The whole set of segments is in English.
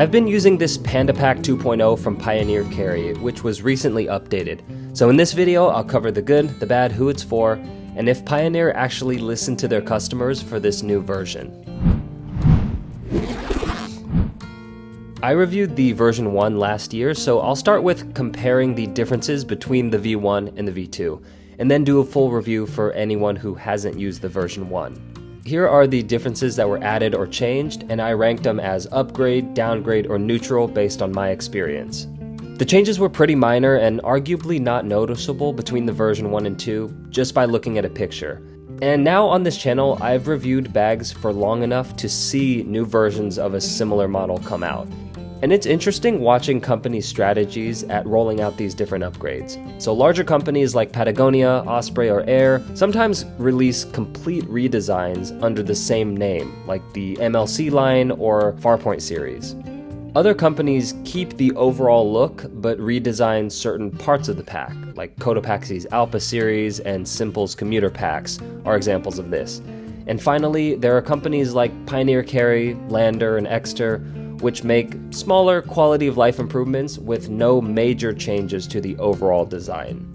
I've been using this Panda Pack 2.0 from Pioneer Carry, which was recently updated. So in this video, I'll cover the good, the bad, who it's for, and if Pioneer actually listened to their customers for this new version. I reviewed the version 1 last year, so I'll start with comparing the differences between the V1 and the V2, and then do a full review for anyone who hasn't used the version 1. Here are the differences that were added or changed, and I ranked them as upgrade, downgrade, or neutral based on my experience. The changes were pretty minor and arguably not noticeable between the version 1 and 2, just by looking at a picture. And now on this channel, I've reviewed bags for long enough to see new versions of a similar model come out. And it's interesting watching companies' strategies at rolling out these different upgrades. So larger companies like Patagonia, Osprey, or Air sometimes release complete redesigns under the same name, like the MLC line or Farpoint series. Other companies keep the overall look, but redesign certain parts of the pack, like Cotopaxi's Alpha series and Simple's commuter packs are examples of this. And finally, there are companies like Pioneer Carry, Lander, and Exter, which make smaller quality of life improvements with no major changes to the overall design.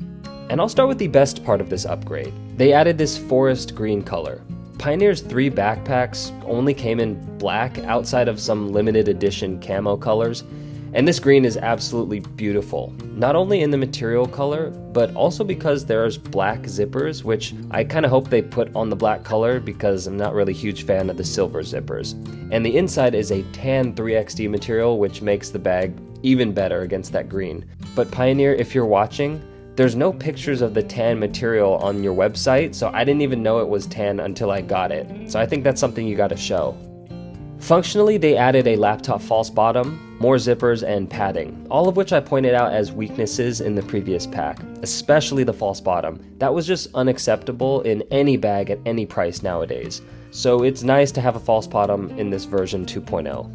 And I'll start with the best part of this upgrade. They added this forest green color. Pioneer's 3 backpacks only came in black outside of some limited edition camo colors, and this green is absolutely beautiful, not only in the material color, but also because there's black zippers, which I kind of hope they put on the black color because I'm not really a huge fan of the silver zippers. And the inside is a tan 3XD material, which makes the bag even better against that green. But Pioneer, if you're watching, there's no pictures of the tan material on your website, so I didn't even know it was tan until I got it. So I think that's something you gotta show. Functionally, they added a laptop false bottom, more zippers, and padding, all of which I pointed out as weaknesses in the previous pack, especially the false bottom. That was just unacceptable in any bag at any price nowadays, so it's nice to have a false bottom in this version 2.0.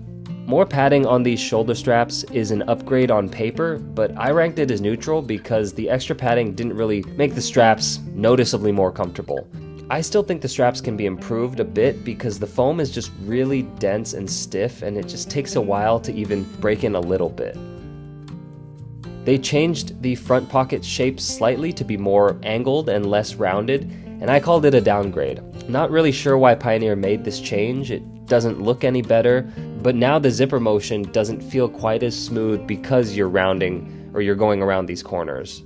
More padding on these shoulder straps is an upgrade on paper, but I ranked it as neutral because the extra padding didn't really make the straps noticeably more comfortable. I still think the straps can be improved a bit because the foam is just really dense and stiff, and it just takes a while to even break in a little bit. They changed the front pocket shape slightly to be more angled and less rounded, and I called it a downgrade. Not really sure why Pioneer made this change. It doesn't look any better, but now the zipper motion doesn't feel quite as smooth because you're rounding or you're going around these corners.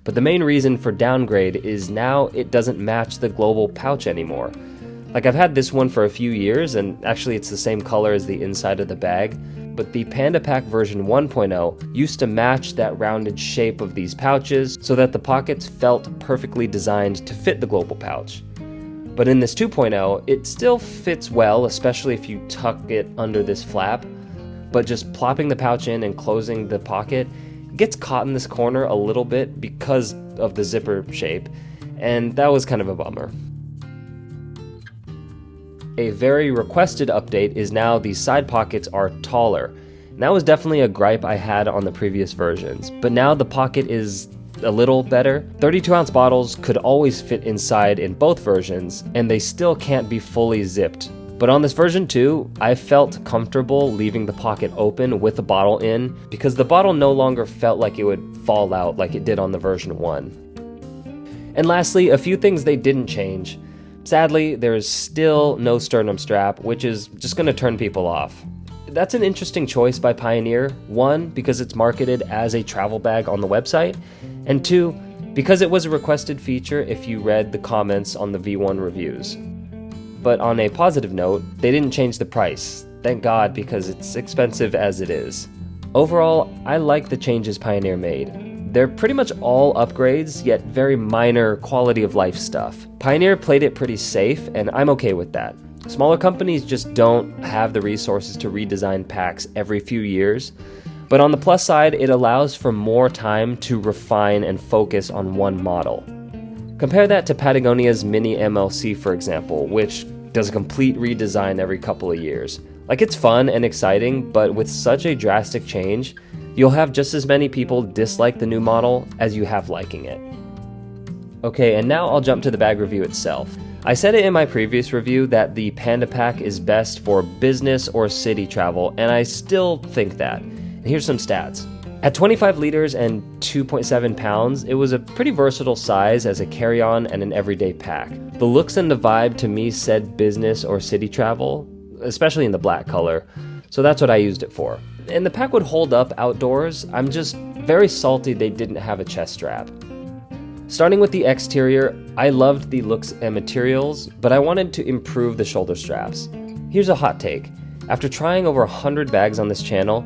But the main reason for downgrade is now it doesn't match the global pouch anymore. Like, I've had this one for a few years, and actually it's the same color as the inside of the bag, but the Panda Pack version 1.0 used to match that rounded shape of these pouches so that the pockets felt perfectly designed to fit the global pouch. But in this 2.0, it still fits well, especially if you tuck it under this flap, but just plopping the pouch in and closing the pocket gets caught in this corner a little bit because of the zipper shape, and that was kind of a bummer. A very requested update is now the side pockets are taller. And that was definitely a gripe I had on the previous versions, but now the pocket is a little better. 32-ounce bottles could always fit inside in both versions, and they still can't be fully zipped. But on this version 2, I felt comfortable leaving the pocket open with the bottle in because the bottle no longer felt like it would fall out like it did on the version 1. And lastly, a few things they didn't change. Sadly, there is still no sternum strap, which is just going to turn people off. That's an interesting choice by Pioneer. 1, because it's marketed as a travel bag on the website, and 2, because it was a requested feature if you read the comments on the V1 reviews. But on a positive note, they didn't change the price. Thank God, because it's expensive as it is. Overall, I like the changes Pioneer made. They're pretty much all upgrades, yet very minor quality of life stuff. Pioneer played it pretty safe, and I'm okay with that. Smaller companies just don't have the resources to redesign packs every few years. But on the plus side, it allows for more time to refine and focus on one model. Compare that to Patagonia's Mini MLC, for example, which does a complete redesign every couple of years. Like, it's fun and exciting, but with such a drastic change, you'll have just as many people dislike the new model as you have liking it. Okay, and now I'll jump to the bag review itself. I said it in my previous review that the Panda pack is best for business or city travel, and I still think that. And here's some stats. At 25 liters and 2.7 pounds, it was a pretty versatile size as a carry-on and an everyday pack. The looks and the vibe to me said business or city travel, especially in the black color, so that's what I used it for. And the pack would hold up outdoors. I'm just very salty they didn't have a chest strap. Starting with the exterior, I loved the looks and materials, but I wanted to improve the shoulder straps. Here's a hot take. After trying over 100 bags on this channel,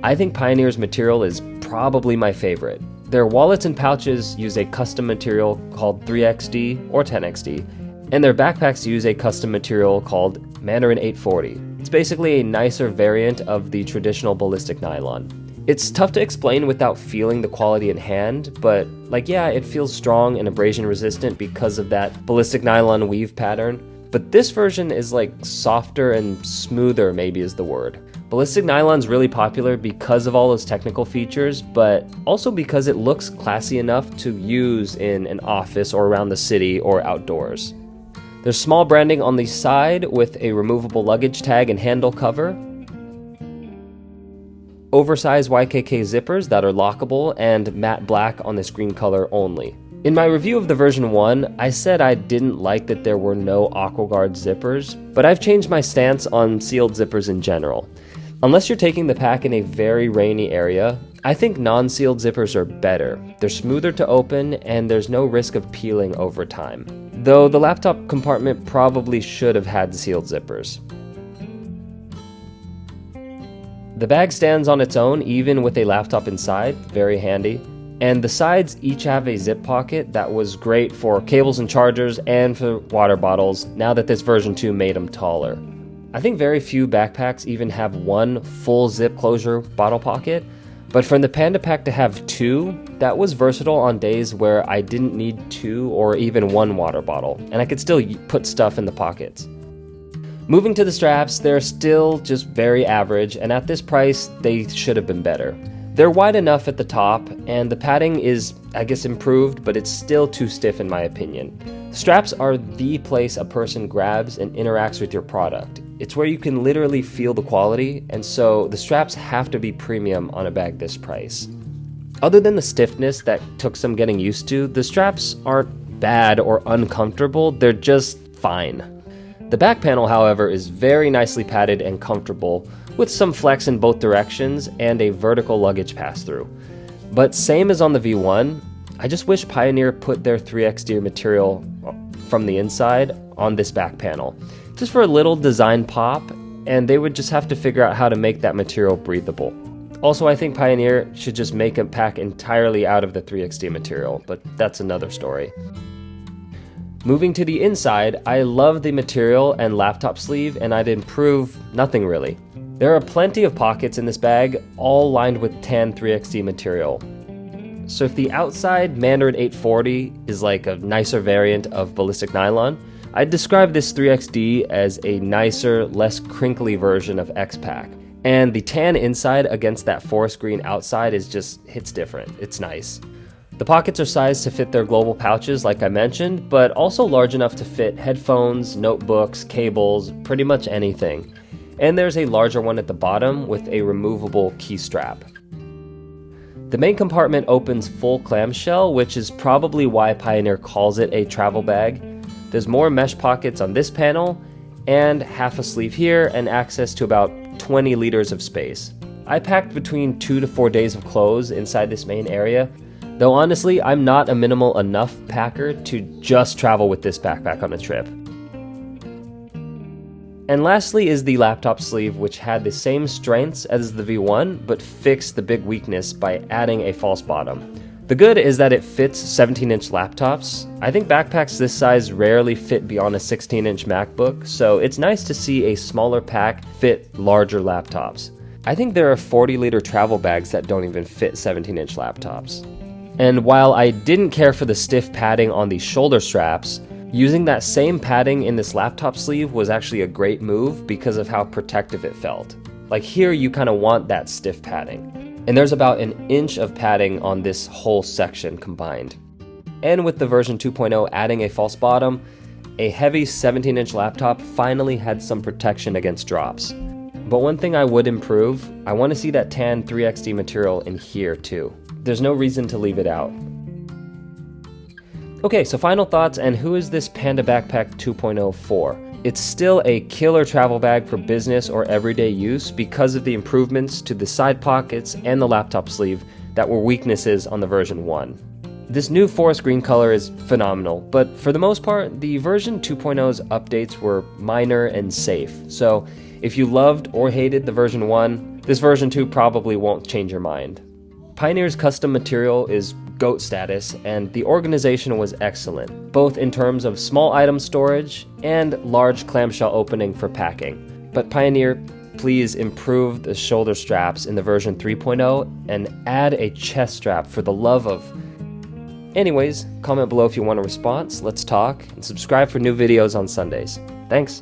I think Pioneer's material is probably my favorite. Their wallets and pouches use a custom material called 3XD or 10XD, and their backpacks use a custom material called Mandarin 840. It's basically a nicer variant of the traditional ballistic nylon. It's tough to explain without feeling the quality in hand, but yeah, it feels strong and abrasion resistant because of that ballistic nylon weave pattern. But this version is softer and smoother, maybe is the word. Ballistic nylon's really popular because of all those technical features, but also because it looks classy enough to use in an office or around the city or outdoors. There's small branding on the side with a removable luggage tag and handle cover. Oversized YKK zippers that are lockable, and matte black on this green color only. In my review of the version 1, I said I didn't like that there were no AquaGuard zippers, but I've changed my stance on sealed zippers in general. Unless you're taking the pack in a very rainy area, I think non-sealed zippers are better. They're smoother to open, and there's no risk of peeling over time. Though the laptop compartment probably should have had sealed zippers. The bag stands on its own, even with a laptop inside, very handy. And the sides each have a zip pocket that was great for cables and chargers and for water bottles, now that this version 2 made them taller. I think very few backpacks even have one full zip closure bottle pocket, but for the Panda pack to have two, that was versatile on days where I didn't need two or even one water bottle, and I could still put stuff in the pockets. Moving to the straps, they're still just very average, and at this price, they should have been better. They're wide enough at the top, and the padding is, I guess, improved, but it's still too stiff in my opinion. Straps are the place a person grabs and interacts with your product. It's where you can literally feel the quality, and so the straps have to be premium on a bag this price. Other than the stiffness that took some getting used to, the straps aren't bad or uncomfortable, they're just fine. The back panel, however, is very nicely padded and comfortable, with some flex in both directions and a vertical luggage pass-through. But same as on the V1, I just wish Pioneer put their 3XD material from the inside on this back panel, just for a little design pop, and they would just have to figure out how to make that material breathable. Also, I think Pioneer should just make a pack entirely out of the 3XD material, but that's another story. Moving to the inside, I love the material and laptop sleeve, and I'd improve nothing really. There are plenty of pockets in this bag, all lined with tan 3XD material. So if the outside Mandarin 840 is like a nicer variant of ballistic nylon, I'd describe this 3XD as a nicer, less crinkly version of X-Pack. And the tan inside against that forest green outside hits different. It's nice. The pockets are sized to fit their global pouches like I mentioned, but also large enough to fit headphones, notebooks, cables, pretty much anything. And there's a larger one at the bottom with a removable key strap. The main compartment opens full clamshell, which is probably why Pioneer calls it a travel bag. There's more mesh pockets on this panel, and half a sleeve here, and access to about 20 liters of space. I packed between 2 to 4 days of clothes inside this main area, though honestly, I'm not a minimal enough packer to just travel with this backpack on a trip. And lastly is the laptop sleeve, which had the same strengths as the V1, but fixed the big weakness by adding a false bottom. The good is that it fits 17-inch laptops. I think backpacks this size rarely fit beyond a 16-inch MacBook, so it's nice to see a smaller pack fit larger laptops. I think there are 40-liter travel bags that don't even fit 17-inch laptops. And while I didn't care for the stiff padding on the shoulder straps, using that same padding in this laptop sleeve was actually a great move because of how protective it felt. Like here, you kind of want that stiff padding. And there's about an inch of padding on this whole section combined. And with the version 2.0 adding a false bottom, a heavy 17-inch laptop finally had some protection against drops. But one thing I would improve, I want to see that tan 3XD material in here too. There's no reason to leave it out. Okay, so final thoughts, and who is this Panda Backpack 2.0 for? It's still a killer travel bag for business or everyday use because of the improvements to the side pockets and the laptop sleeve that were weaknesses on the version 1. This new forest green color is phenomenal, but for the most part, the version 2.0's updates were minor and safe. So if you loved or hated the version 1, this version 2 probably won't change your mind. Pioneer's custom material is GOAT status, and the organization was excellent, both in terms of small item storage and large clamshell opening for packing. But Pioneer, please improve the shoulder straps in the version 3.0 and add a chest strap for the love of... Anyways, comment below if you want a response, let's talk, and subscribe for new videos on Sundays. Thanks!